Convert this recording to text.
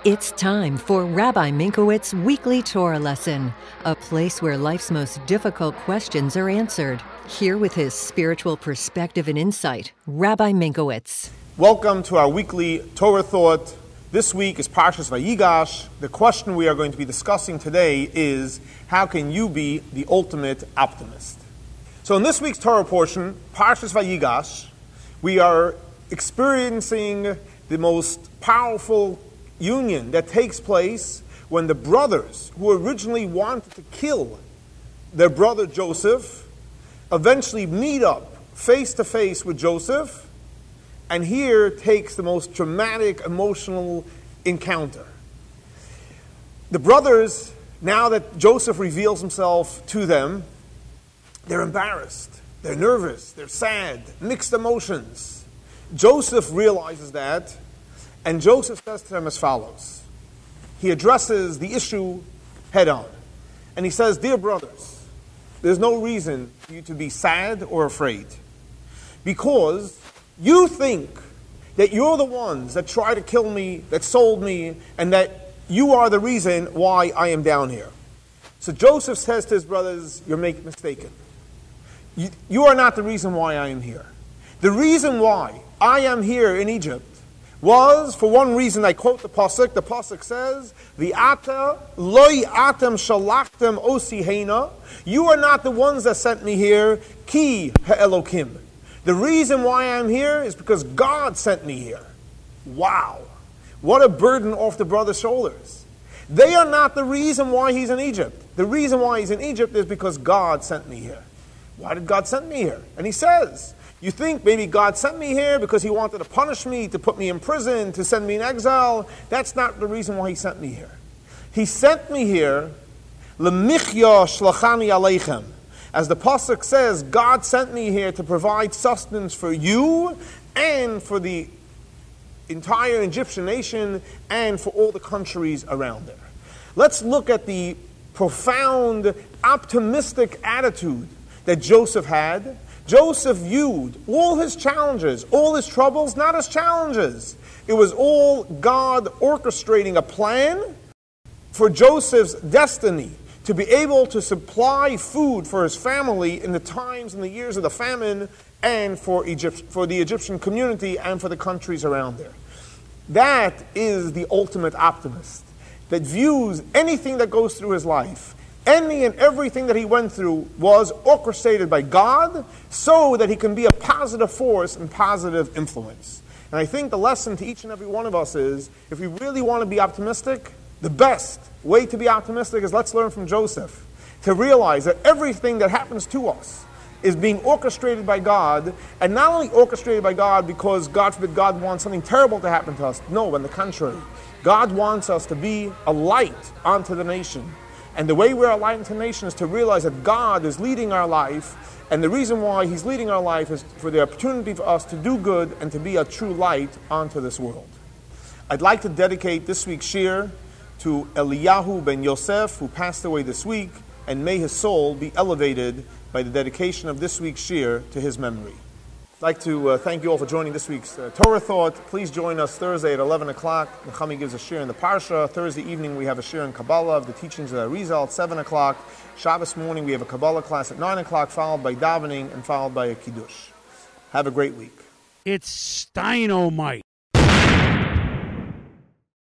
It's time for Rabbi Minkowicz's Weekly Torah Lesson, a place where life's most difficult questions are answered. Here with his spiritual perspective and insight, Rabbi Minkowicz. Welcome to our weekly Torah thought. This week is Parshat Vayigash. The question we are going to be discussing today is, how can you be the ultimate optimist? So in this week's Torah portion, Parshat Vayigash, we are experiencing the most powerful union that takes place when the brothers who originally wanted to kill their brother Joseph eventually meet up face to face with Joseph, and here takes the most dramatic emotional encounter. The brothers, now that Joseph reveals himself to them, they're embarrassed, they're nervous, they're sad, mixed emotions. Joseph realizes that, and Joseph says to them as follows. He addresses the issue head on. And he says, "Dear brothers, there's no reason for you to be sad or afraid. Because you think that you're the ones that try to kill me, that sold me, and that you are the reason why I am down here." So Joseph says to his brothers, "You're mistaken. You are not the reason why I am here. The reason why I am here in Egypt was, for one reason, I quote the Pasuk. The Pasuk says, "V'ata loy atem shalachtem osihena." You are not the ones that sent me here. Ki ha'elokim. The reason why I'm here is because God sent me here. Wow. What a burden off the brothers' shoulders. They are not the reason why he's in Egypt. The reason why he's in Egypt is because God sent me here. Why did God send me here? And he says, you think maybe God sent me here because he wanted to punish me, to put me in prison, to send me in exile. That's not the reason why he sent me here. He sent me here, L'michya shlachani aleichem. As the Pasuk says, God sent me here to provide sustenance for you and for the entire Egyptian nation and for all the countries around there. Let's look at the profound, optimistic attitude that Joseph had. Joseph viewed all his challenges, all his troubles, not as challenges. It was all God orchestrating a plan for Joseph's destiny to be able to supply food for his family in the times and the years of the famine, and for the Egyptian community and for the countries around there. That is the ultimate optimist, that views anything that goes through his life, any and everything that he went through was orchestrated by God so that he can be a positive force and positive influence. And I think the lesson to each and every one of us is, if we really want to be optimistic, the best way to be optimistic is, let's learn from Joseph, to realize that everything that happens to us is being orchestrated by God, and not only orchestrated by God because, God forbid, God wants something terrible to happen to us. No, on the contrary. God wants us to be a light onto the nation. And the way we're a light into the nation is to realize that God is leading our life, and the reason why he's leading our life is for the opportunity for us to do good and to be a true light onto this world. I'd like to dedicate this week's shir to Eliyahu ben Yosef, who passed away this week, and may his soul be elevated by the dedication of this week's shir to his memory. I'd like to thank you all for joining this week's Torah Thought. Please join us Thursday at 11 o'clock. Nechamie gives a shir in the Parsha. Thursday evening we have a shir in Kabbalah of the teachings of Arizal at 7 o'clock. Shabbos morning we have a Kabbalah class at 9 o'clock, followed by davening and followed by a Kiddush. Have a great week. It's Steinomite.